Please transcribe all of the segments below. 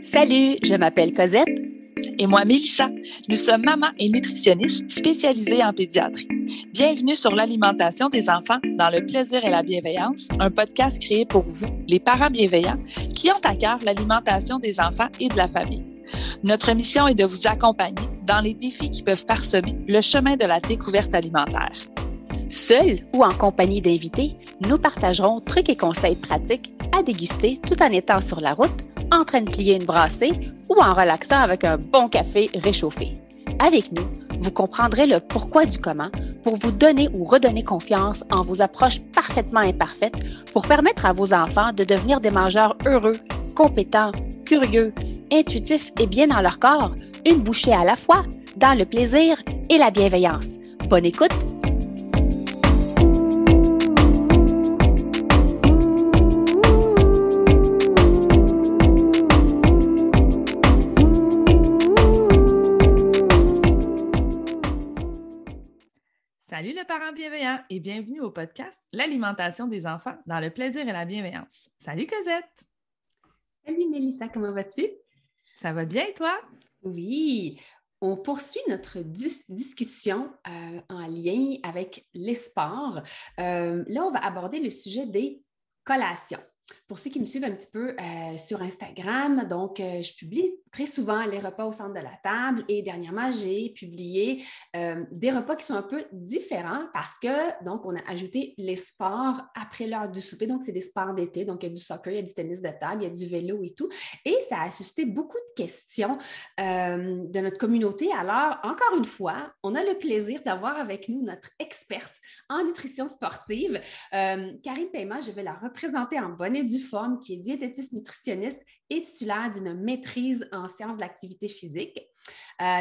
Salut, je m'appelle Cosette. Et moi, Mélissa. Nous sommes mamans et nutritionnistes spécialisées en pédiatrie. Bienvenue sur l'alimentation des enfants dans le plaisir et la bienveillance, un podcast créé pour vous, les parents bienveillants, qui ont à cœur l'alimentation des enfants et de la famille. Notre mission est de vous accompagner dans les défis qui peuvent parsemer le chemin de la découverte alimentaire. Seul ou en compagnie d'invités, nous partagerons trucs et conseils pratiques à déguster tout en étant sur la route, en train de plier une brassée ou en relaxant avec un bon café réchauffé. Avec nous, vous comprendrez le pourquoi du comment pour vous donner ou redonner confiance en vos approches parfaitement imparfaites pour permettre à vos enfants de devenir des mangeurs heureux, compétents, curieux, intuitifs et bien dans leur corps, une bouchée à la fois, dans le plaisir et la bienveillance. Bonne écoute! Salut le parent bienveillant et bienvenue au podcast L'alimentation des enfants dans le plaisir et la bienveillance. Salut Cosette! Salut Mélissa, comment vas-tu? Ça va bien et toi? Oui, on poursuit notre discussion en lien avec les sports. Là, on va aborder le sujet des collations. Pour ceux qui me suivent un petit peu sur Instagram, donc je publie très souvent les repas au centre de la table et dernièrement, j'ai publié des repas qui sont un peu différents parce que, donc, on a ajouté les sports après l'heure du souper. Donc, c'est des sports d'été. Donc, il y a du soccer, il y a du tennis de table, il y a du vélo et tout. Et ça a suscité beaucoup de questions de notre communauté. Alors, encore une fois, on a le plaisir d'avoir avec nous notre experte en nutrition sportive, Karine Paiement. Je vais la représenter en bonne et due forme, qui est diététiste nutritionniste et titulaire d'une maîtrise en sciences de l'activité physique.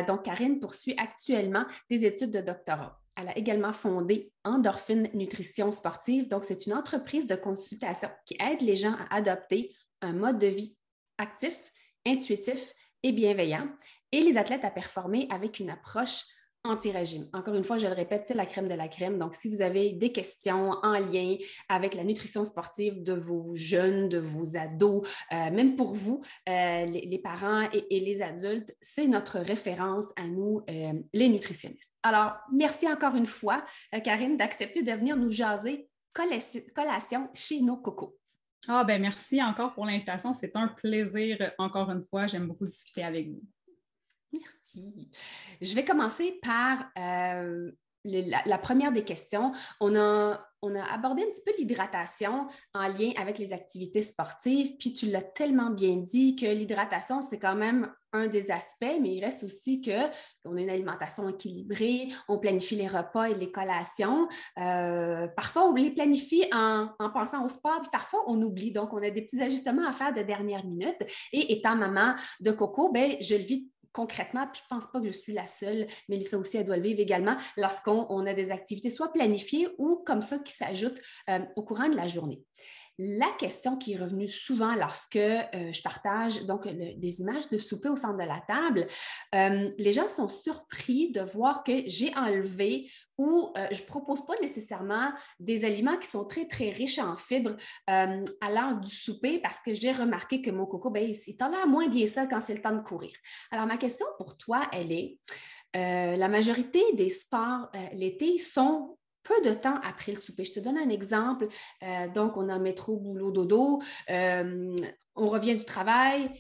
Donc, Karine poursuit actuellement des études de doctorat. Elle a également fondé Endorphine Nutrition Sportive. Donc, c'est une entreprise de consultation qui aide les gens à adopter un mode de vie actif, intuitif et bienveillant et les athlètes à performer avec une approche anti-régime. Encore une fois, je le répète, c'est la crème de la crème. Donc, si vous avez des questions en lien avec la nutrition sportive de vos jeunes, de vos ados, même pour vous, les parents et les adultes, c'est notre référence à nous, les nutritionnistes. Alors, merci encore une fois, Karine, d'accepter de venir nous jaser collation chez nos cocos. Merci encore pour l'invitation. C'est un plaisir, encore une fois. J'aime beaucoup discuter avec vous. Merci. Je vais commencer par la première des questions. On a abordé un petit peu l'hydratation en lien avec les activités sportives, puis tu l'as tellement bien dit que l'hydratation, c'est quand même un des aspects, mais il reste aussi qu'on a une alimentation équilibrée, on planifie les repas et les collations. Parfois, on les planifie en pensant au sport, puis parfois, on oublie. Donc, on a des petits ajustements à faire de dernière minute. Et étant maman de Coco, je le vis concrètement, puis je ne pense pas que je suis la seule, Mélissa aussi, elle doit le vivre également, lorsqu'on a des activités soit planifiées ou comme ça qui s'ajoutent au courant de la journée. La question qui est revenue souvent lorsque je partage donc des images de souper au centre de la table, les gens sont surpris de voir que j'ai enlevé ou je ne propose pas nécessairement des aliments qui sont très, très riches en fibres à l'heure du souper parce que j'ai remarqué que mon coco, il tolère moins bien ça quand c'est le temps de courir. Alors, ma question pour toi, elle est, la majorité des sports l'été sont peu de temps après le souper. Je te donne un exemple. Donc, on a métro, boulot, dodo. On revient du travail.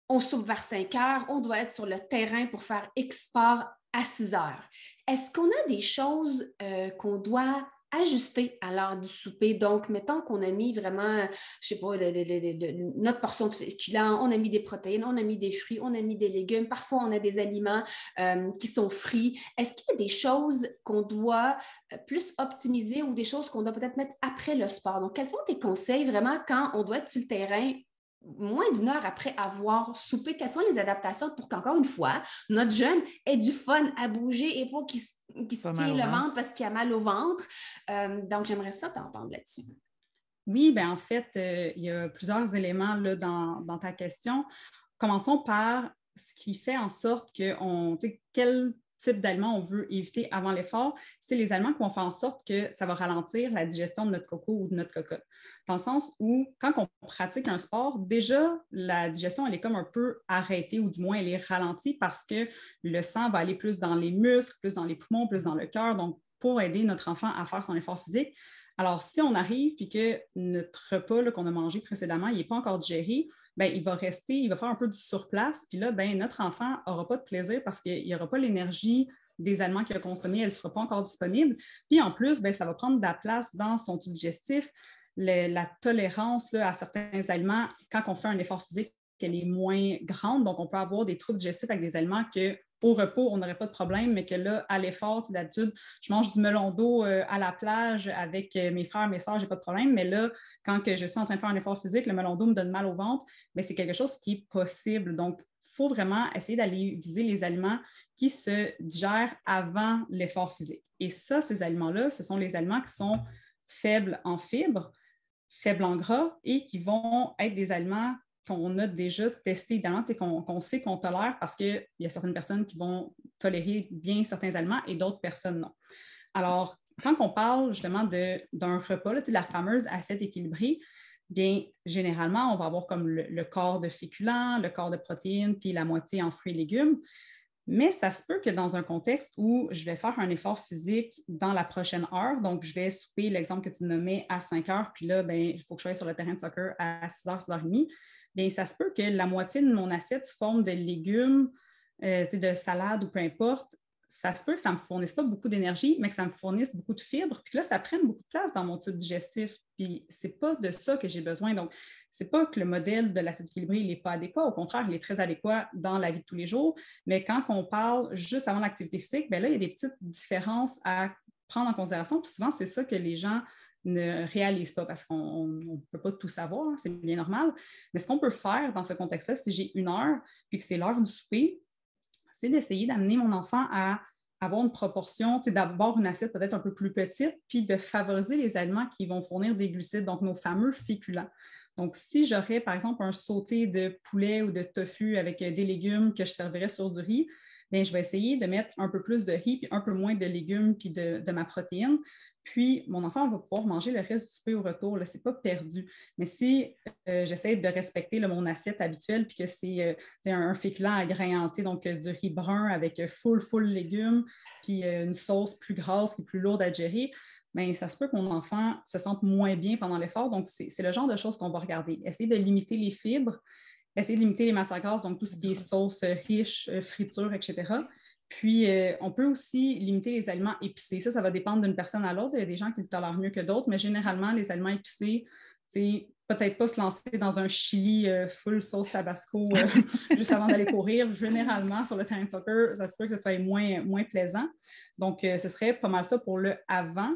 On soupe vers 5 heures. On doit être sur le terrain pour faire X sport à 6 heures. Est-ce qu'on a des choses qu'on doit ajuster à l'heure du souper? Donc, mettons qu'on a mis vraiment, je ne sais pas, notre portion de féculents, on a mis des protéines, on a mis des fruits, on a mis des légumes. Parfois, on a des aliments qui sont frits. Est-ce qu'il y a des choses qu'on doit plus optimiser ou des choses qu'on doit peut-être mettre après le sport? Donc, quels sont tes conseils vraiment quand on doit être sur le terrain moins d'une heure après avoir soupé? Quelles sont les adaptations pour qu'encore une fois, notre jeune ait du fun à bouger et pas qu'il se tire le ventre parce qu'il a mal au ventre? Donc, j'aimerais ça t'entendre là-dessus. Oui, en fait, il y a plusieurs éléments là, dans ta question. Commençons par ce qui fait en sorte que quel type d'aliments on veut éviter avant l'effort, c'est les aliments qui vont faire en sorte que ça va ralentir la digestion de notre coco ou de notre cocotte. Dans le sens où, quand on pratique un sport, déjà, la digestion, elle est comme un peu arrêtée ou du moins, elle est ralentie parce que le sang va aller plus dans les muscles, plus dans les poumons, plus dans le cœur, donc pour aider notre enfant à faire son effort physique. Alors, si on arrive et que notre repas qu'on a mangé précédemment, il n'est pas encore digéré, bien, il va rester, il va faire un peu du surplace. Puis là, bien, notre enfant n'aura pas de plaisir parce qu'il n'y aura pas l'énergie des aliments qu'il a consommés, elle ne sera pas encore disponible. Puis en plus, bien, ça va prendre de la place dans son tube digestif. La tolérance là, à certains aliments, quand on fait un effort physique, elle est moins grande. Donc, on peut avoir des troubles digestifs avec des aliments que au repos, on n'aurait pas de problème, mais que là, à l'effort, d'habitude, je mange du melon d'eau à la plage avec mes frères, mes soeurs, je n'ai pas de problème. Mais là, quand je suis en train de faire un effort physique, le melon d'eau me donne mal au ventre, mais c'est quelque chose qui est possible. Donc, il faut vraiment essayer d'aller viser les aliments qui se digèrent avant l'effort physique. Et ça, ces aliments-là, ce sont les aliments qui sont faibles en fibres, faibles en gras et qui vont être des aliments qu'on a déjà testé, évidemment, qu'on sait qu'on tolère parce qu'il y a certaines personnes qui vont tolérer bien certains aliments et d'autres personnes non. Alors, quand on parle justement d'un repas, là, la fameuse assiette équilibrée, bien, généralement, on va avoir comme le quart de féculents, le quart de protéines, puis la moitié en fruits et légumes. Mais ça se peut que dans un contexte où je vais faire un effort physique dans la prochaine heure, donc je vais souper l'exemple que tu nommais à 5 heures, puis là, bien, il faut que je sois sur le terrain de soccer à 6 heures, 6 heures et demie, bien, ça se peut que la moitié de mon assiette sous forme de légumes, de salade ou peu importe, ça se peut que ça ne me fournisse pas beaucoup d'énergie, mais que ça me fournisse beaucoup de fibres, puis que là, ça prenne beaucoup de place dans mon tube digestif, puis ce n'est pas de ça que j'ai besoin. Donc, ce n'est pas que le modèle de l'assiette équilibrée n'est pas adéquat, au contraire, il est très adéquat dans la vie de tous les jours, mais quand on parle juste avant l'activité physique, bien là, il y a des petites différences à prendre en considération, puis souvent, c'est ça que les gens ne réalisent pas parce qu'on ne peut pas tout savoir, hein, c'est bien normal, mais ce qu'on peut faire dans ce contexte-là, si j'ai 1 heure, puis que c'est l'heure du souper, c'est d'essayer d'amener mon enfant à avoir une proportion, d'avoir une assiette peut-être un peu plus petite, puis de favoriser les aliments qui vont fournir des glucides, donc nos fameux féculents. Donc, si j'aurais, par exemple, un sauté de poulet ou de tofu avec des légumes que je servirais sur du riz, bien, je vais essayer de mettre un peu plus de riz, puis un peu moins de légumes, puis de ma protéine. Puis, mon enfant va pouvoir manger le reste du souper au retour. Ce n'est pas perdu. Mais si j'essaie de respecter mon assiette habituelle, puis que c'est un féculent à grain entier, donc du riz brun avec full légumes, puis une sauce plus grasse et plus lourde à digérer, bien, ça se peut que mon enfant se sente moins bien pendant l'effort. Donc, c'est le genre de choses qu'on va regarder. Essayer de limiter les fibres, essayer de limiter les matières grasses, donc tout ce qui est sauce riche, friture, etc. Puis, on peut aussi limiter les aliments épicés. Ça va dépendre d'une personne à l'autre. Il y a des gens qui le tolèrent mieux que d'autres, mais généralement, les aliments épicés, peut-être pas se lancer dans un chili full sauce tabasco juste avant d'aller courir. Généralement, sur le terrain de soccer, ça se peut que ce soit moins plaisant. Donc, ce serait pas mal ça pour le avant.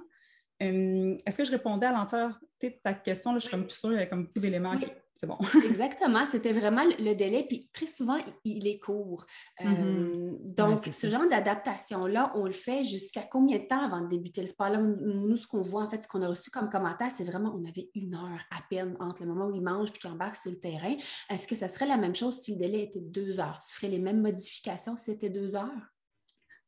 Est-ce que je répondais à l'entièreté de ta question? Là, je suis comme plus sûre, il y a comme beaucoup d'éléments. Oui. C'est bon. Exactement, c'était vraiment le délai, puis très souvent, il est court. Donc, ouais, ce genre d'adaptation-là, on le fait jusqu'à combien de temps avant de débuter le sport? Là, nous, ce qu'on voit, en fait, ce qu'on a reçu comme commentaire, c'est vraiment, on avait 1 heure à peine entre le moment où il mange et qu'il embarque sur le terrain. Est-ce que ça serait la même chose si le délai était 2 heures? Tu ferais les mêmes modifications si c'était 2 heures?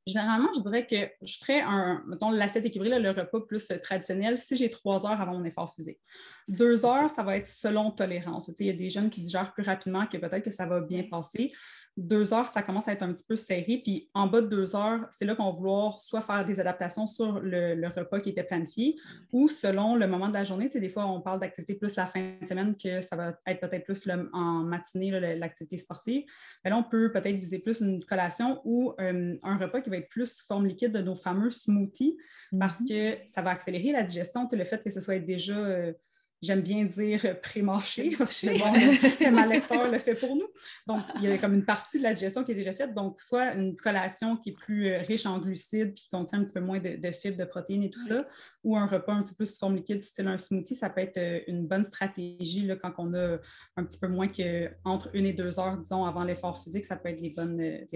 Généralement, je dirais que je ferais mettons, l'assiette équilibrée, là, le repas plus traditionnel, si j'ai 3 heures avant mon effort physique. 2 heures, ça va être selon tolérance. Il y a des jeunes qui digèrent plus rapidement, que peut-être que ça va bien passer. 2 heures, ça commence à être un petit peu serré. Puis en bas de 2 heures, c'est là qu'on va vouloir soit faire des adaptations sur le repas qui était planifié ou selon le moment de la journée. Des fois, on parle d'activité plus la fin de semaine, que ça va être peut-être plus en matinée, là, l'activité sportive. Mais là, on peut peut-être viser plus une collation ou un repas qui va être plus sous forme liquide de nos fameux smoothies parce que ça va accélérer la digestion. Le fait que ce soit déjà... j'aime bien dire pré-mâché, parce que le malexeur le fait pour nous. Donc, il y a comme une partie de la digestion qui est déjà faite. Donc, soit une collation qui est plus riche en glucides, puis qui contient un petit peu moins de fibres, de protéines et tout ça, ou un repas un petit peu sous forme liquide, style un smoothie, ça peut être une bonne stratégie là, quand on a un petit peu moins qu'entre 1 et 2 heures, disons, avant l'effort physique, ça peut être des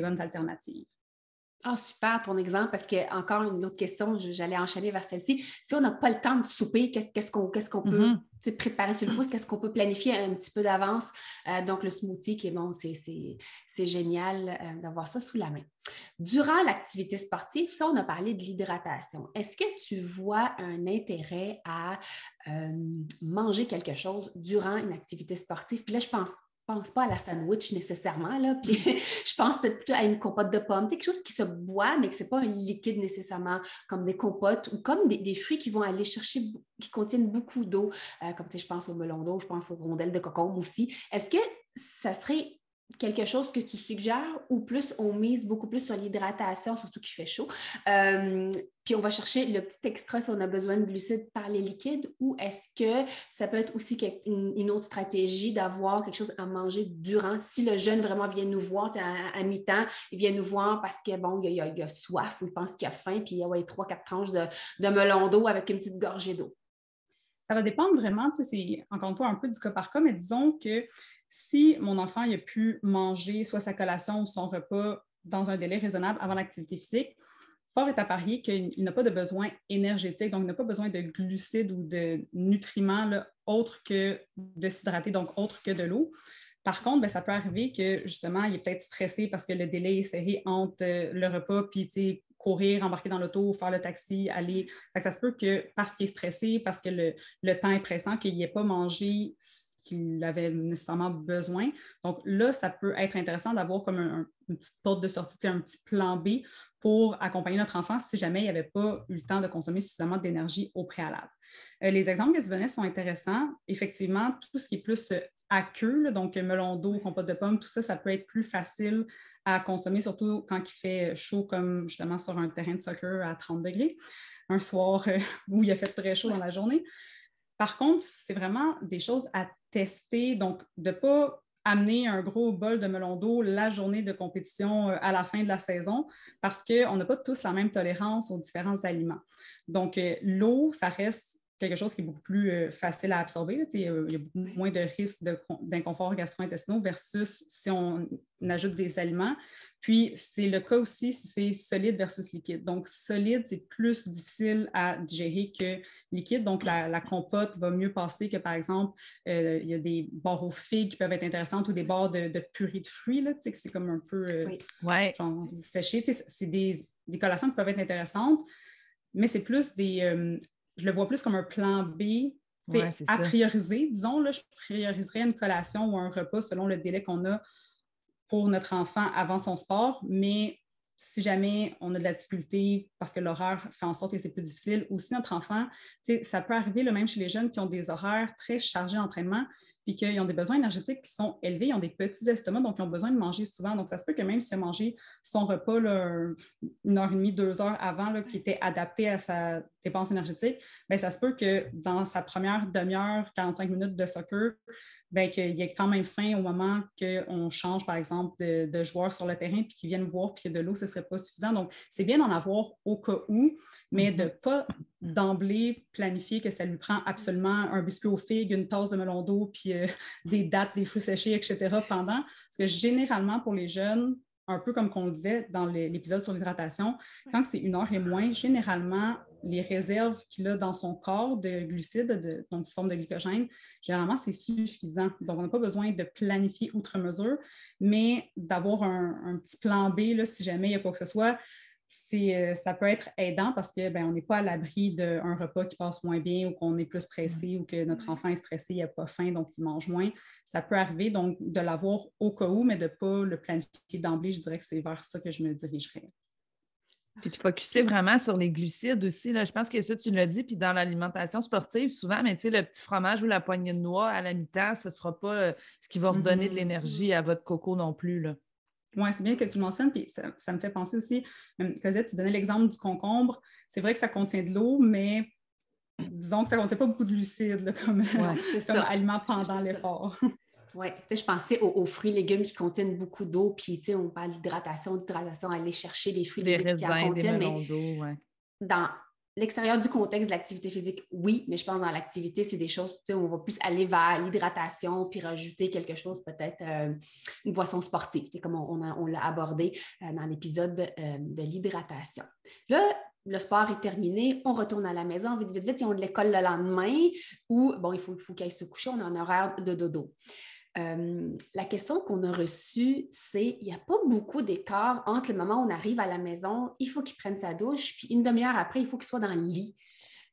bonnes alternatives. Ah, super ton exemple, parce que encore une autre question, j'allais enchaîner vers celle-ci. Si on n'a pas le temps de souper, qu'est-ce qu'on peut préparer sur le pouce, qu'est-ce qu'on peut planifier un petit peu d'avance? Donc, le smoothie, qui est bon, c'est génial d'avoir ça sous la main. Durant l'activité sportive, ça, on a parlé de l'hydratation. Est-ce que tu vois un intérêt à manger quelque chose durant une activité sportive? Puis là, je pense pas à la sandwich nécessairement, là. Puis je pense peut-être plutôt à une compote de pommes, quelque chose qui se boit, mais que ce n'est pas un liquide nécessairement, comme des compotes ou comme des fruits qui vont aller chercher, qui contiennent beaucoup d'eau, comme je pense au melon d'eau, je pense aux rondelles de cocombe aussi. Est-ce que ça serait quelque chose que tu suggères ou plus on mise beaucoup plus sur l'hydratation, surtout qu'il fait chaud? Puis on va chercher le petit extra si on a besoin de glucides par les liquides, ou est-ce que ça peut être aussi une autre stratégie d'avoir quelque chose à manger durant, si le jeune vraiment vient nous voir à mi-temps, il vient nous voir parce que bon, il a soif ou il pense qu'il a faim, puis il y a 3-4 tranches de melon d'eau avec une petite gorgée d'eau. Ça va dépendre vraiment, c'est encore une fois un peu du cas par cas, mais disons que si mon enfant il a pu manger soit sa collation ou son repas dans un délai raisonnable avant l'activité physique, fort est à parier qu'il n'a pas de besoin énergétique, donc il n'a pas besoin de glucides ou de nutriments là, autres que de s'hydrater, donc autres que de l'eau. Par contre, ça peut arriver que justement, il est peut-être stressé parce que le délai est serré entre le repas puis courir, embarquer dans l'auto, faire le taxi, aller. Ça se peut que parce qu'il est stressé, parce que le temps est pressant, qu'il n'ait pas mangé ce qu'il avait nécessairement besoin. Donc là, ça peut être intéressant d'avoir comme une petite porte de sortie, un petit plan B pour accompagner notre enfant si jamais il n'avait pas eu le temps de consommer suffisamment d'énergie au préalable. Les exemples que tu donnais sont intéressants. Effectivement, tout ce qui est plus aqueux, donc melon d'eau, compote de pommes, tout ça, ça peut être plus facile à consommer, surtout quand il fait chaud, comme justement sur un terrain de soccer à 30 degrés, un soir où il a fait très chaud dans la journée. Par contre, c'est vraiment des choses à tester, donc de ne pas amener un gros bol de melon d'eau la journée de compétition à la fin de la saison parce qu'on n'a pas tous la même tolérance aux différents aliments. Donc, l'eau, ça reste quelque chose qui est beaucoup plus facile à absorber. Il y a beaucoup moins de risques d'inconfort gastro-intestinaux versus si on ajoute des aliments. Puis, c'est le cas aussi si c'est solide versus liquide. Donc, solide, c'est plus difficile à digérer que liquide. Donc, la compote va mieux passer que, par exemple, il y a des barres aux figues qui peuvent être intéressantes ou des barres de purée de fruits, là, que c'est comme un peu genre, séché. C'est des collations qui peuvent être intéressantes, mais c'est plus je le vois plus comme un plan B à prioriser. Disons, là, je prioriserais une collation ou un repas selon le délai qu'on a pour notre enfant avant son sport, mais si jamais on a de la difficulté parce que l'horaire fait en sorte que c'est plus difficile, ou si notre enfant, ça peut arriver le même chez les jeunes qui ont des horaires très chargés d'entraînement, puis qu'ils ont des besoins énergétiques qui sont élevés, ils ont des petits estomacs, donc ils ont besoin de manger souvent. Donc, ça se peut que même s'il a mangé son repas là, 1h30, 2 heures avant, là, qui était adapté à sa dépense énergétique, bien, ça se peut que dans sa première demi-heure, 45 minutes de soccer, bien, qu'il ait quand même faim au moment qu'on change, par exemple, de joueur sur le terrain, puis qu'ils viennent voir, puis que de l'eau, ce ne serait pas suffisant. Donc, c'est bien d'en avoir au cas où, mais de ne pas d'emblée planifier que ça lui prend absolument un biscuit aux figues, une tasse de melon d'eau, puis des dattes, des fruits séchés, etc. pendant. Parce que généralement, pour les jeunes, un peu comme on le disait dans l'épisode sur l'hydratation, quand c'est 1 heure et moins, généralement, les réserves qu'il a dans son corps de glucides, donc sous forme de glycogène, généralement, c'est suffisant. Donc, on n'a pas besoin de planifier outre mesure, mais d'avoir un petit plan B, là, si jamais il y a quoi que ce soit, ça peut être aidant parce qu'on n'est pas à l'abri d'un repas qui passe moins bien ou qu'on est plus pressé ou que notre enfant est stressé, il n'a pas faim, donc il mange moins. Ça peut arriver, donc, de l'avoir au cas où, mais de ne pas le planifier d'emblée. Je dirais que c'est vers ça que je me dirigerais. Puis tu focussais vraiment sur les glucides aussi. Là. Je pense que ça, tu l'as dit. Puis dans l'alimentation sportive, souvent, mais tu sais, le petit fromage ou la poignée de noix à la mi-temps, ce ne sera pas ce qui va redonner de l'énergie à votre coco non plus, là. Oui, c'est bien que tu le mentionnes, puis ça me fait penser aussi, Cosette, tu donnais l'exemple du concombre. C'est vrai que ça contient de l'eau, mais disons que ça ne contient pas beaucoup de glucides là, comme aliment pendant l'effort. Oui, je pensais aux fruits et légumes qui contiennent beaucoup d'eau, puis on parle d'hydratation, aller chercher des fruits et légumes qui en contiennent, des melons d'eau, dans l'extérieur du contexte de l'activité physique, oui, mais je pense que dans l'activité, c'est des choses, tu sais, on va plus aller vers l'hydratation puis rajouter quelque chose, peut-être une boisson sportive, tu sais, comme on l'a abordé dans l'épisode de l'hydratation. Là, le sport est terminé, on retourne à la maison, vite, vite, vite, ils ont de l'école le lendemain ou, bon, il faut qu'ils aillent se coucher, on est en horaire de dodo. La question qu'on a reçue, c'est il n'y a pas beaucoup d'écart entre le moment où on arrive à la maison, il faut qu'il prenne sa douche, puis une demi-heure après, il faut qu'il soit dans le lit.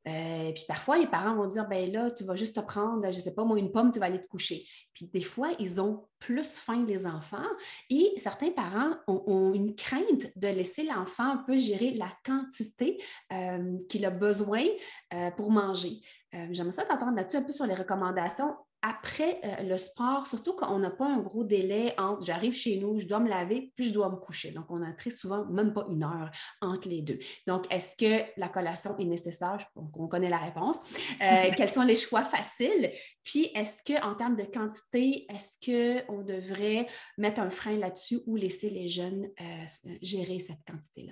Puis parfois, les parents vont dire, ben là, tu vas juste te prendre, je ne sais pas, moi, une pomme, tu vas aller te coucher. Puis des fois, ils ont plus faim que les enfants et certains parents ont une crainte de laisser l'enfant un peu gérer la quantité qu'il a besoin pour manger. J'aimerais ça t'entendre là-dessus un peu sur les recommandations après le sport, surtout quand on n'a pas un gros délai entre j'arrive chez nous, je dois me laver, puis je dois me coucher. Donc, on a très souvent même pas une heure entre les deux. Donc, est-ce que la collation est nécessaire? On connaît la réponse. Quels sont les choix faciles? Puis, est-ce qu'en termes de quantité, est-ce qu'on devrait mettre un frein là-dessus ou laisser les jeunes gérer cette quantité-là?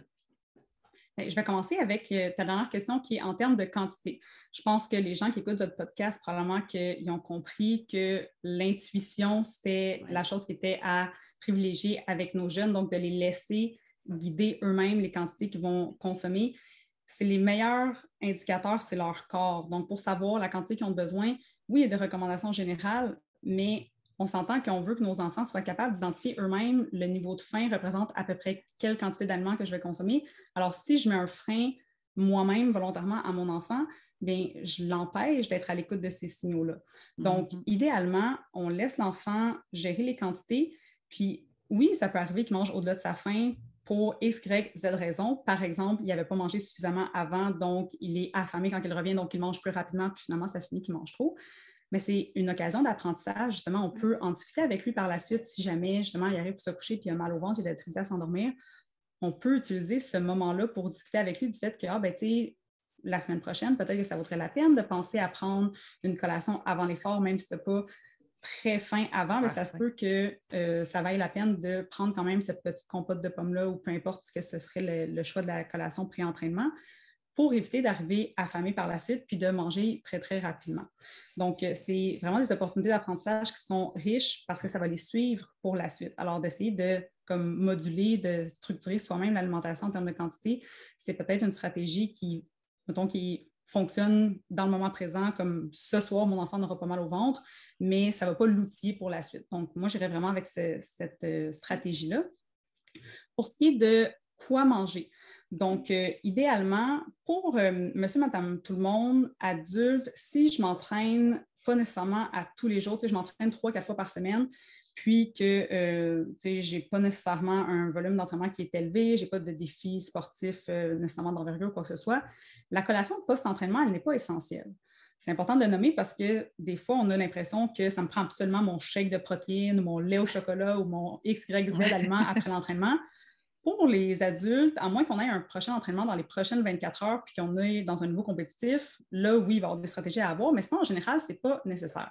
Je vais commencer avec ta dernière question qui est en termes de quantité. Je pense que les gens qui écoutent votre podcast, probablement qu'ils ont compris que l'intuition, c'était la chose qui était à privilégier avec nos jeunes, donc de les laisser guider eux-mêmes les quantités qu'ils vont consommer. C'est les meilleurs indicateurs, c'est leur corps. Donc, pour savoir la quantité qu'ils ont besoin, oui, il y a des recommandations générales, mais on s'entend qu'on veut que nos enfants soient capables d'identifier eux-mêmes le niveau de faim représente à peu près quelle quantité d'aliments que je vais consommer. Alors, si je mets un frein moi-même volontairement à mon enfant, bien, je l'empêche d'être à l'écoute de ces signaux-là. Donc, idéalement, on laisse l'enfant gérer les quantités. Puis, oui, ça peut arriver qu'il mange au-delà de sa faim pour X, Y, Z raison. Par exemple, il n'avait pas mangé suffisamment avant, donc il est affamé quand il revient, donc il mange plus rapidement, puis finalement, ça finit qu'il mange trop. Mais c'est une occasion d'apprentissage. Justement, on peut en discuter avec lui par la suite si jamais, justement, il arrive pour se coucher puis il a mal au ventre, il a de la difficulté à s'endormir. On peut utiliser ce moment-là pour discuter avec lui du fait que, ben, tu sais, la semaine prochaine, peut-être que ça vaudrait la peine de penser à prendre une collation avant l'effort, même si tu n'as pas très faim avant, mais ça se peut que ça vaille la peine de prendre quand même cette petite compote de pommes-là ou peu importe ce que ce serait le choix de la collation pré-entraînement, pour éviter d'arriver affamé par la suite puis de manger très, très rapidement. Donc, c'est vraiment des opportunités d'apprentissage qui sont riches parce que ça va les suivre pour la suite. Alors, d'essayer de moduler, de structurer soi-même l'alimentation en termes de quantité, c'est peut-être une stratégie qui fonctionne dans le moment présent, comme ce soir, mon enfant n'aura pas mal au ventre, mais ça ne va pas l'outiller pour la suite. Donc, moi, j'irais vraiment avec cette stratégie-là. Pour ce qui est de quoi manger. Donc, idéalement, pour monsieur, madame, tout le monde, adulte, si je m'entraîne pas nécessairement à tous les jours, je m'entraîne 3-4 fois par semaine, puis que je n'ai pas nécessairement un volume d'entraînement qui est élevé, je n'ai pas de défi sportif nécessairement d'envergure ou quoi que ce soit, la collation post-entraînement, elle n'est pas essentielle. C'est important de le nommer parce que des fois, on a l'impression que ça me prend absolument mon shake de protéines, ou mon lait au chocolat ou mon XYZ aliment après l'entraînement. Pour les adultes, à moins qu'on ait un prochain entraînement dans les prochaines 24 heures puis qu'on est dans un niveau compétitif, là, oui, il va y avoir des stratégies à avoir, mais sinon, en général, ce n'est pas nécessaire.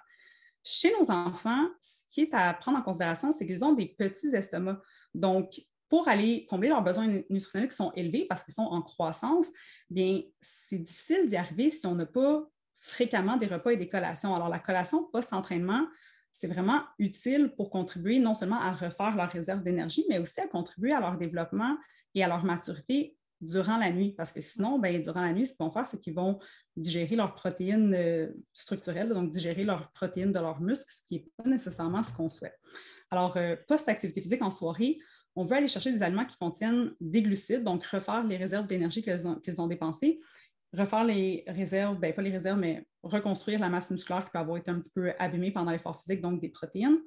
Chez nos enfants, ce qui est à prendre en considération, c'est qu'ils ont des petits estomacs. Donc, pour aller combler leurs besoins nutritionnels qui sont élevés parce qu'ils sont en croissance, bien, c'est difficile d'y arriver si on n'a pas fréquemment des repas et des collations. Alors, la collation post-entraînement, c'est vraiment utile pour contribuer non seulement à refaire leur réserve d'énergie, mais aussi à contribuer à leur développement et à leur maturité durant la nuit. Parce que sinon, bien, durant la nuit, ce qu'ils vont faire, c'est qu'ils vont digérer leurs protéines structurelles, donc digérer leurs protéines de leurs muscles, ce qui n'est pas nécessairement ce qu'on souhaite. Alors, post-activité physique en soirée, on veut aller chercher des aliments qui contiennent des glucides, donc refaire les réserves d'énergie qu'ils ont dépensées, refaire les réserves, bien pas les réserves, mais reconstruire la masse musculaire qui peut avoir été un petit peu abîmée pendant l'effort physique, donc des protéines.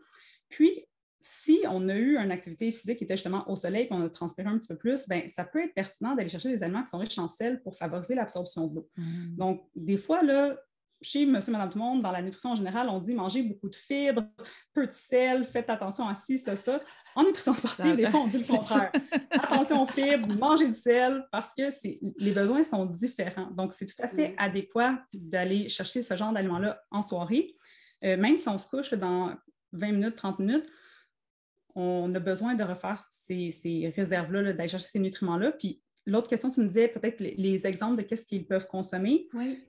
Puis, si on a eu une activité physique qui était justement au soleil et qu'on a transpiré un petit peu plus, bien, ça peut être pertinent d'aller chercher des aliments qui sont riches en sel pour favoriser l'absorption de l'eau. Donc, des fois, là, chez monsieur, madame, tout le monde, dans la nutrition en général, on dit mangez beaucoup de fibres, peu de sel, faites attention à ci, ça. En nutrition sportive, des fois, on dit le contraire. Attention aux fibres, mangez du sel, parce que les besoins sont différents. Donc, c'est tout à fait adéquat d'aller chercher ce genre d'aliments-là en soirée. Même si on se couche dans 20 minutes, 30 minutes, on a besoin de refaire ces réserves-là, d'aller chercher ces nutriments-là. Puis, l'autre question, tu me disais peut-être les exemples de qu'est-ce qu'ils peuvent consommer. Oui.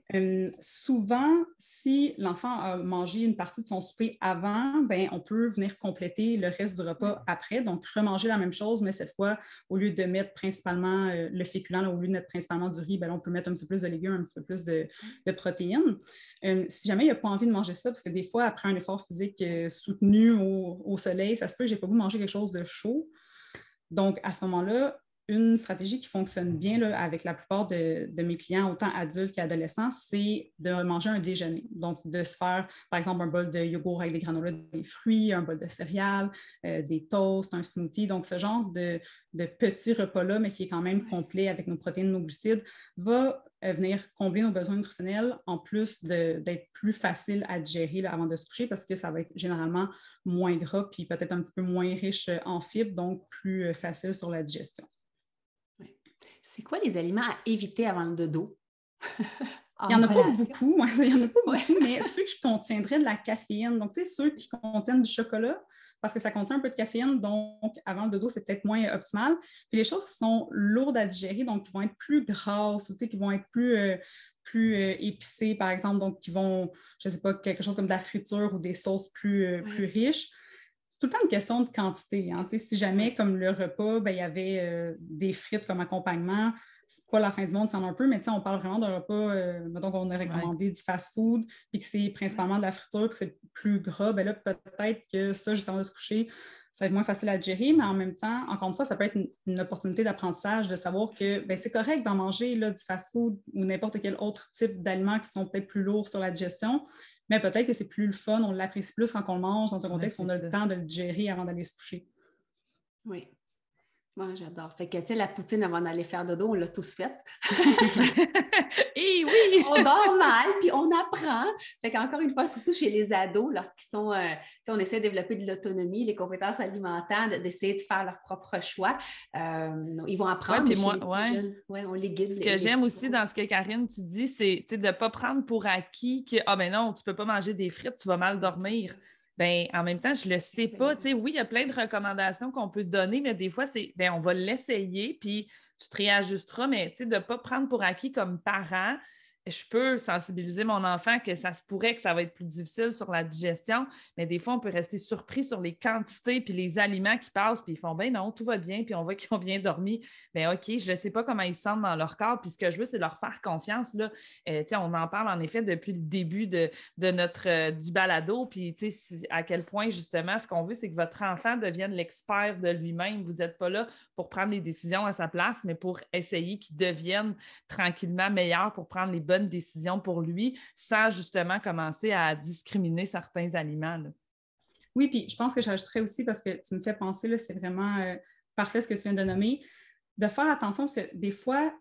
Souvent, si l'enfant a mangé une partie de son souper avant, ben, on peut venir compléter le reste du repas après. Donc, remanger la même chose, mais cette fois, au lieu de mettre principalement le féculent, au lieu de mettre principalement du riz, ben, là, on peut mettre un petit peu plus de légumes, un petit peu plus de protéines. Si jamais il n'a pas envie de manger ça, parce que des fois, après un effort physique soutenu au soleil, ça se peut que je n'ai pas voulu manger quelque chose de chaud. Donc, à ce moment-là, une stratégie qui fonctionne bien là, avec la plupart de mes clients, autant adultes qu'adolescents, c'est de manger un déjeuner. Donc, de se faire, par exemple, un bol de yogourt avec des granolas, des fruits, un bol de céréales, des toasts, un smoothie. Donc, ce genre de petits repas-là, mais qui est quand même complet avec nos protéines, nos glucides, va venir combler nos besoins nutritionnels en plus d'être plus facile à digérer là, avant de se coucher parce que ça va être généralement moins gras puis peut-être un petit peu moins riche en fibres, donc plus facile sur la digestion. C'est quoi les aliments à éviter avant le dodo? Il n'y en a pas beaucoup, mais ceux qui contiendraient de la caféine, donc tu sais, ceux qui contiennent du chocolat, parce que ça contient un peu de caféine, donc avant le dodo, c'est peut-être moins optimal. Puis les choses qui sont lourdes à digérer, donc qui vont être plus grasses, ou tu sais, qui vont être plus épicées, par exemple, donc qui vont, je ne sais pas, quelque chose comme de la friture ou des sauces plus riches. C'est tout le temps une question de quantité. Hein. Si jamais, comme le repas, ben, il y avait des frites comme accompagnement, c'est pas la fin du monde, c'est un peu, mais on parle vraiment d'un repas, donc on a recommandé du fast-food, puis que c'est principalement de la friture, que c'est plus gras, ben là, peut-être que ça, juste avant de se coucher, ça va être moins facile à digérer, mais en même temps, encore une fois, ça peut être une opportunité d'apprentissage, de savoir que ben, c'est correct d'en manger là, du fast-food ou n'importe quel autre type d'aliments qui sont peut-être plus lourds sur la digestion, mais peut-être que c'est plus le fun, on l'apprécie plus quand on le mange dans un contexte où on a le temps de le digérer avant d'aller se coucher. Oui. Moi, j'adore. Fait que, tu sais, la poutine avant d'aller faire dodo, on l'a tous faite. Et oui! On dort mal, puis on apprend. Fait qu'encore une fois, surtout chez les ados, lorsqu'ils sont, on essaie de développer de l'autonomie, les compétences alimentaires, d'essayer de faire leur propre choix. Ils vont apprendre. Ouais, puis moi, on les guide. Ce que j'aime aussi dans ce que Karine, tu dis, c'est de ne pas prendre pour acquis que, ah ben non, tu ne peux pas manger des frites, tu vas mal dormir. Ben, en même temps, je ne le sais pas. Oui, il y a plein de recommandations qu'on peut te donner, mais des fois, c'est on va l'essayer, puis tu te réajusteras, mais de ne pas prendre pour acquis comme parent. Je peux sensibiliser mon enfant que ça se pourrait que ça va être plus difficile sur la digestion, mais des fois, on peut rester surpris sur les quantités puis les aliments qui passent, puis ils font, ben non, tout va bien, puis on voit qu'ils ont bien dormi. Ben OK, je ne sais pas comment ils se sentent dans leur corps, puis ce que je veux, c'est leur faire confiance. Là. On en parle en effet depuis le début de notre du balado, puis à quel point, justement, ce qu'on veut, c'est que votre enfant devienne l'expert de lui-même. Vous n'êtes pas là pour prendre les décisions à sa place, mais pour essayer qu'il devienne tranquillement meilleur pour prendre les bonnes décisions pour lui sans justement commencer à discriminer certains aliments. Là. Oui, puis je pense que j'ajouterais aussi, parce que tu me fais penser, là, c'est vraiment parfait ce que tu viens de nommer, de faire attention parce que des fois,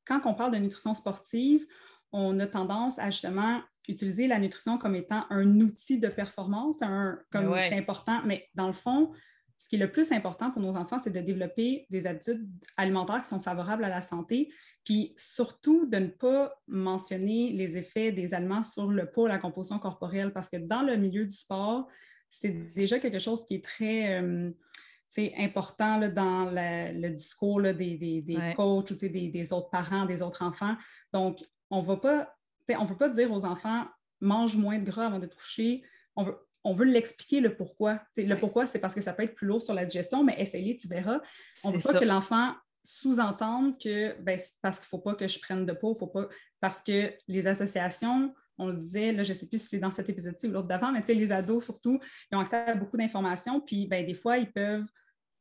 quand on parle de nutrition sportive, on a tendance à justement utiliser la nutrition comme étant un outil de performance, c'est important, mais dans le fond, ce qui est le plus important pour nos enfants, c'est de développer des habitudes alimentaires qui sont favorables à la santé, puis surtout de ne pas mentionner les effets des aliments sur le poids, la composition corporelle, parce que dans le milieu du sport, c'est déjà quelque chose qui est très important là, dans le discours là, des coachs ou des autres parents, des autres enfants. Donc, on ne veut pas dire aux enfants « mange moins de gras avant de te coucher ». On veut l'expliquer le pourquoi. Le pourquoi, c'est parce que ça peut être plus lourd sur la digestion, mais essaye, tu verras. On ne veut pas que l'enfant sous-entende que c'est parce qu'il ne faut pas que je prenne de poids, parce que les associations, on le disait, là, je ne sais plus si c'est dans cet épisode-ci ou l'autre d'avant, mais les ados surtout, ils ont accès à beaucoup d'informations, puis des fois, ils peuvent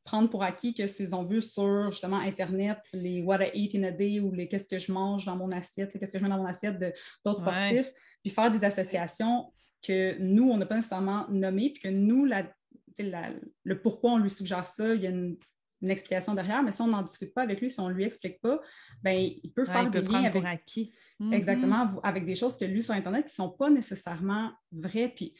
prendre pour acquis que s'ils ont vu sur justement Internet les What I Eat in a Day ou les Qu'est-ce que je mange dans mon assiette, qu'est-ce que je mets dans mon assiette d'autres sportifs, puis faire des associations que nous, on n'a pas nécessairement nommé, puis que nous, le pourquoi on lui suggère ça, il y a une explication derrière, mais si on n'en discute pas avec lui, si on ne lui explique pas, il peut faire des liens avec... acquis. Exactement, avec des choses que lu sur Internet qui ne sont pas nécessairement vraies. Puis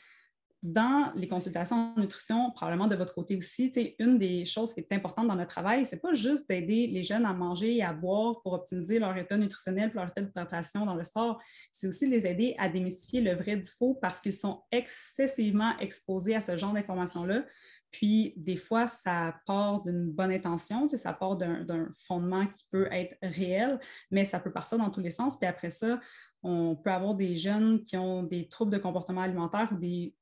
dans les consultations en nutrition, probablement de votre côté aussi, une des choses qui est importante dans notre travail, c'est pas juste d'aider les jeunes à manger et à boire pour optimiser leur état nutritionnel et leur état d'hydratation dans le sport, c'est aussi de les aider à démystifier le vrai du faux parce qu'ils sont excessivement exposés à ce genre d'informations-là. Puis, des fois, ça part d'une bonne intention, ça part d'un fondement qui peut être réel, mais ça peut partir dans tous les sens. Puis après ça, on peut avoir des jeunes qui ont des troubles de comportement alimentaire ou des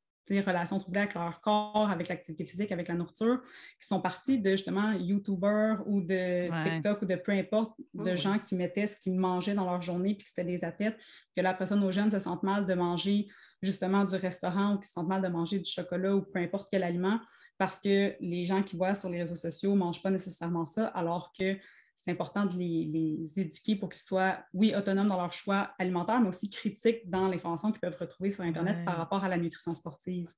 relations troublées avec leur corps, avec l'activité physique, avec la nourriture, qui sont partis de justement YouTubers ou de TikTok ou de peu importe, de gens qui mettaient ce qu'ils mangeaient dans leur journée puis que c'était des athlètes, que la personne nos jeunes se sentent mal de manger justement du restaurant ou qui se sentent mal de manger du chocolat ou peu importe quel aliment parce que les gens qui voient sur les réseaux sociaux ne mangent pas nécessairement ça, alors que c'est important de les éduquer pour qu'ils soient, oui, autonomes dans leur choix alimentaire, mais aussi critiques dans l'information qu'ils peuvent retrouver sur Internet par rapport à la nutrition sportive.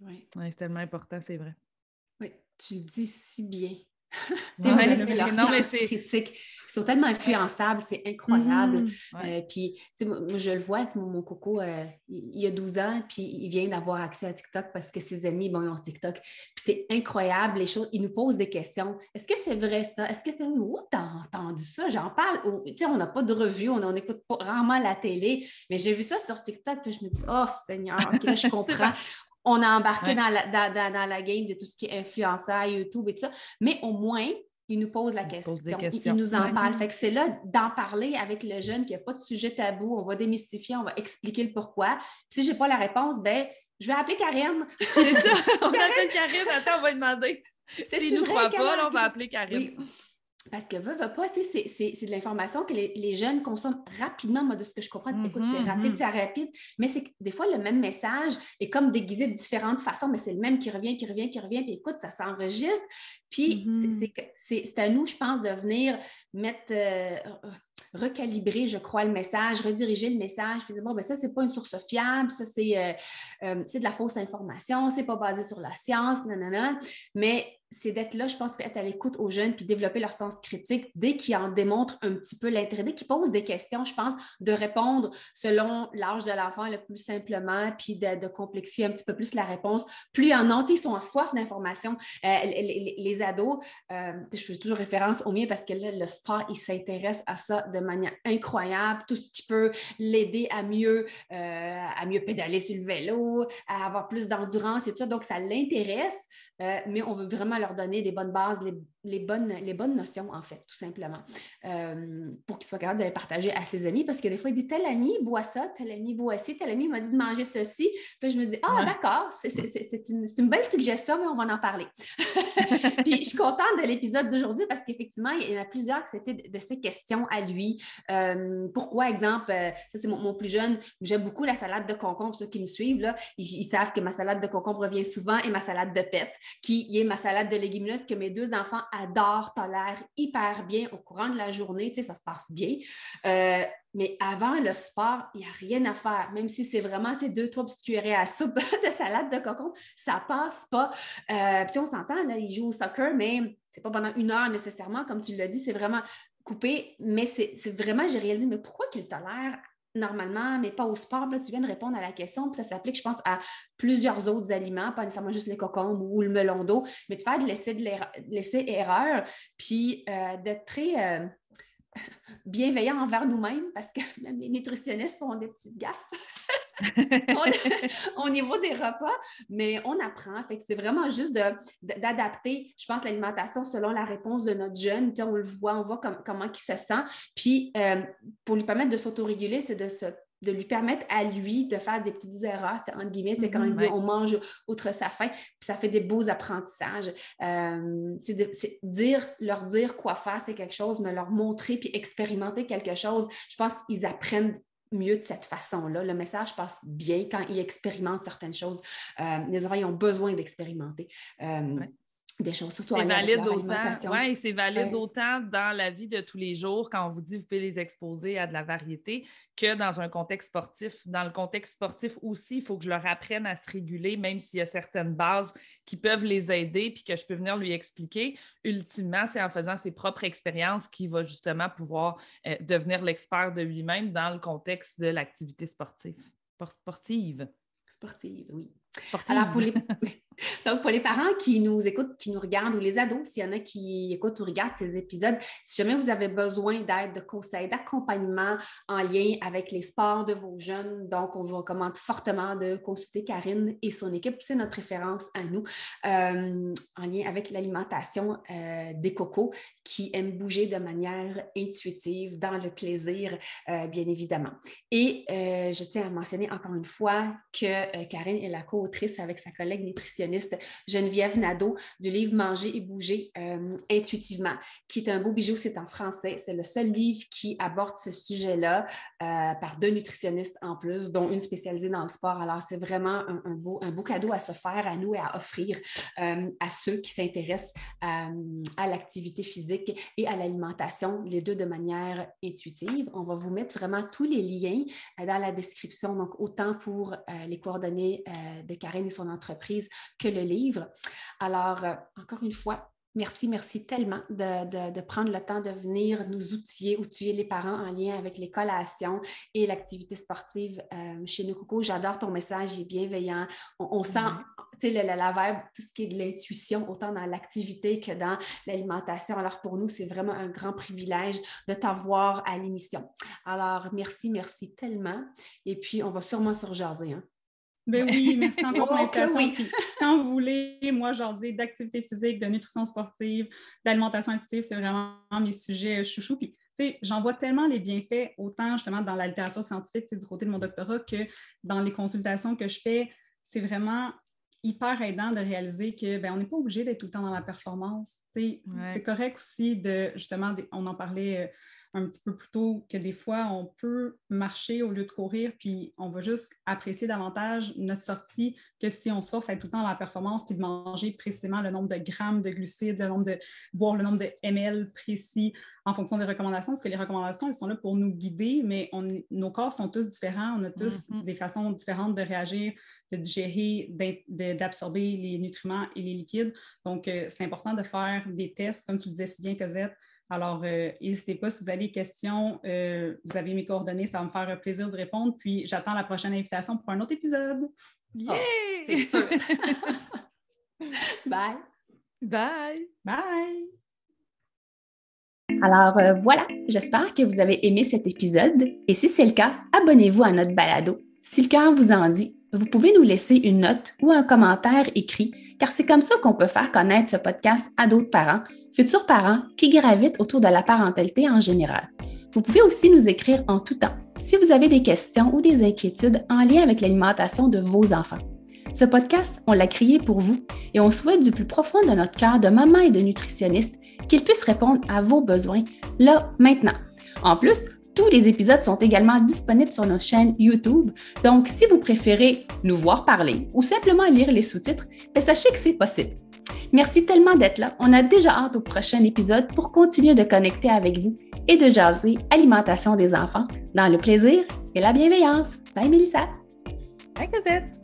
Oui, c'est tellement important, c'est vrai. Oui, tu le dis si bien. Non, mais c'est critique. Ils sont tellement influençables, c'est incroyable. Puis, moi, je le vois, mon coco, il a 12 ans, puis il vient d'avoir accès à TikTok parce que ses amis, ils ont TikTok. Puis c'est incroyable, les choses. Il nous pose des questions. Est-ce que c'est vrai ça? Est-ce que c'est vrai? Oh, t'as entendu ça? J'en parle. On n'a pas de revue, on n'écoute pas rarement la télé, mais j'ai vu ça sur TikTok, puis je me dis, oh Seigneur, OK, là, je comprends. On a embarqué dans la game de tout ce qui est influenceur, YouTube et tout ça, mais au moins, il nous pose la question. Il nous en parle. Fait que c'est là d'en parler avec le jeune, qu'il n'y a pas de sujet tabou, on va démystifier, on va expliquer le pourquoi. Puis si je n'ai pas la réponse, je vais appeler Karine. C'est ça, on appelle Karine, attends, on va lui demander. S'il ne nous croit pas, là, on va appeler Karine. Oui. Parce que veut pas, c'est de l'information que les jeunes consomment rapidement. Moi, de ce que je comprends, écoute, c'est rapide, mais c'est que des fois, le même message est comme déguisé de différentes façons, mais c'est le même qui revient, puis écoute, ça s'enregistre. Puis, c'est à nous, je pense, de venir mettre... recalibrer, je crois, le message, rediriger le message, puis dire, bon, ben ça, c'est pas une source fiable, ça, c'est de la fausse information, c'est pas basé sur la science, nanana, mais c'est d'être là, je pense, être à l'écoute aux jeunes puis développer leur sens critique dès qu'ils en démontrent un petit peu l'intérêt, dès qu'ils posent des questions, je pense, de répondre selon l'âge de l'enfant le plus simplement puis de complexifier un petit peu plus la réponse. Plus il y en a, ils sont en soif d'informations. Les ados, je fais toujours référence au mien parce que là, le sport, il s'intéresse à ça de manière incroyable, tout ce qui peut l'aider à mieux pédaler sur le vélo, à avoir plus d'endurance et tout ça, donc ça l'intéresse, mais on veut vraiment leur donner des bonnes bases, les bonnes notions, en fait, tout simplement, pour qu'ils soient capables de les partager à ses amis, parce que des fois, il dit, tel ami boit ça, tel ami boit ci, tel ami m'a dit de manger ceci, puis je me dis, d'accord, c'est une belle suggestion, mais on va en parler. Puis, je suis contente de l'épisode d'aujourd'hui, parce qu'effectivement, il y en a plusieurs qui c'était de ces questions à lui. Pourquoi, exemple, ça c'est mon plus jeune, j'aime beaucoup la salade de concombre, ceux qui me suivent, là, ils savent que ma salade de concombre revient souvent, et ma salade de pette, qui est ma salade de légumineuses que mes 2 enfants adorent, tolèrent hyper bien au courant de la journée, ça se passe bien. Mais avant le sport, il n'y a rien à faire. Même si c'est vraiment 2-3 petites cuillerées à soupe de salade de concombre, ça passe pas. Puis on s'entend, là, ils jouent au soccer, mais c'est pas pendant 1 heure nécessairement, comme tu l'as dit, c'est vraiment coupé. Mais c'est vraiment, j'ai réalisé, mais pourquoi qu'ils tolèrent normalement, mais pas au sport? Là, tu viens de répondre à la question, puis ça s'applique, je pense, à plusieurs autres aliments, pas nécessairement juste les concombres ou le melon d'eau, mais de faire de l'essai-erreur, puis d'être très bienveillant envers nous-mêmes, parce que même les nutritionnistes font des petites gaffes au niveau des repas, mais on apprend. Fait que c'est vraiment juste d'adapter, je pense, l'alimentation selon la réponse de notre jeune. On le voit, on voit comment il se sent. Puis, pour lui permettre de s'autoréguler, c'est de lui permettre à lui de faire des petites erreurs, entre guillemets, c'est quand il dit on mange outre sa faim, puis ça fait des beaux apprentissages. Leur dire quoi faire, c'est quelque chose, mais leur montrer puis expérimenter quelque chose, je pense qu'ils apprennent mieux de cette façon-là. Le message passe bien quand ils expérimentent certaines choses. Les enfants, ils ont besoin d'expérimenter. Des choses, surtout en lien avec leur alimentation. Oui, c'est valide autant dans la vie de tous les jours, quand on vous dit que vous pouvez les exposer à de la variété, que dans un contexte sportif. Dans le contexte sportif aussi, il faut que je leur apprenne à se réguler, même s'il y a certaines bases qui peuvent les aider puis que je peux venir lui expliquer. Ultimement, c'est en faisant ses propres expériences qu'il va justement pouvoir devenir l'expert de lui-même dans le contexte de l'activité sportive. Sportive, oui. Sportive. Alors, donc, pour les parents qui nous écoutent, qui nous regardent, ou les ados, s'il y en a qui écoutent ou regardent ces épisodes, si jamais vous avez besoin d'aide, de conseils, d'accompagnement en lien avec les sports de vos jeunes, donc on vous recommande fortement de consulter Karine et son équipe. C'est notre référence à nous en lien avec l'alimentation des cocos qui aiment bouger de manière intuitive, dans le plaisir, bien évidemment. Et je tiens à mentionner encore une fois que Karine est la co-autrice avec sa collègue nutritionniste Geneviève Nadeau du livre « Manger et bouger intuitivement », qui est un beau bijou, c'est en français. C'est le seul livre qui aborde ce sujet-là par 2 nutritionnistes en plus, dont une spécialisée dans le sport. Alors, c'est vraiment un beau cadeau à se faire, à nous et à offrir à ceux qui s'intéressent à l'activité physique et à l'alimentation, les 2 de manière intuitive. On va vous mettre vraiment tous les liens dans la description, donc autant pour les coordonnées de Karine et son entreprise que le livre. Alors, encore une fois, merci tellement de prendre le temps de venir nous outiller les parents en lien avec les collations et l'activité sportive chez nos cocos. J'adore ton message, il est bienveillant. On sent, tu sais, la verbe, tout ce qui est de l'intuition, autant dans l'activité que dans l'alimentation. Alors, pour nous, c'est vraiment un grand privilège de t'avoir à l'émission. Alors, merci tellement. Et puis, on va sûrement se rejaser, hein? Ben oui, merci encore pour l'invitation. Oui. Puis, quand vous voulez, moi, jaser d'activité physique, de nutrition sportive, d'alimentation intuitive, c'est vraiment mes sujets chouchous. Puis, tu sais, j'en vois tellement les bienfaits, autant justement dans la littérature scientifique, du côté de mon doctorat, que dans les consultations que je fais, c'est vraiment hyper aidant de réaliser que on n'est pas obligé d'être tout le temps dans la performance. Ouais. C'est correct aussi de, justement, on en parlait un petit peu plus tôt, que des fois, on peut marcher au lieu de courir, puis on va juste apprécier davantage notre sortie que si on se force à être tout le temps dans la performance, puis de manger précisément le nombre de grammes de glucides, boire le nombre de ml précis en fonction des recommandations, parce que les recommandations, elles sont là pour nous guider, mais nos corps sont tous différents, on a tous des façons différentes de réagir, de digérer, d'absorber les nutriments et les liquides. Donc, c'est important de faire des tests, comme tu le disais si bien, Cosette. Alors, n'hésitez pas, si vous avez des questions, vous avez mes coordonnées, ça va me faire plaisir de répondre. Puis, j'attends la prochaine invitation pour un autre épisode. Yeah! Oh, c'est sûr. Bye! Bye! Bye! Alors voilà, j'espère que vous avez aimé cet épisode. Et si c'est le cas, abonnez-vous à notre balado. Si le cœur vous en dit, vous pouvez nous laisser une note ou un commentaire écrit, car c'est comme ça qu'on peut faire connaître ce podcast à d'autres parents, futurs parents qui gravitent autour de la parentalité en général. Vous pouvez aussi nous écrire en tout temps si vous avez des questions ou des inquiétudes en lien avec l'alimentation de vos enfants. Ce podcast, on l'a créé pour vous et on souhaite du plus profond de notre cœur de maman et de nutritionniste qu'il puisse répondre à vos besoins là, maintenant. En plus, tous les épisodes sont également disponibles sur nos chaînes YouTube. Donc, si vous préférez nous voir parler ou simplement lire les sous-titres, sachez que c'est possible. Merci tellement d'être là. On a déjà hâte au prochain épisode pour continuer de connecter avec vous et de jaser alimentation des enfants dans le plaisir et la bienveillance. Bye, Mélissa! Bye, Cosette!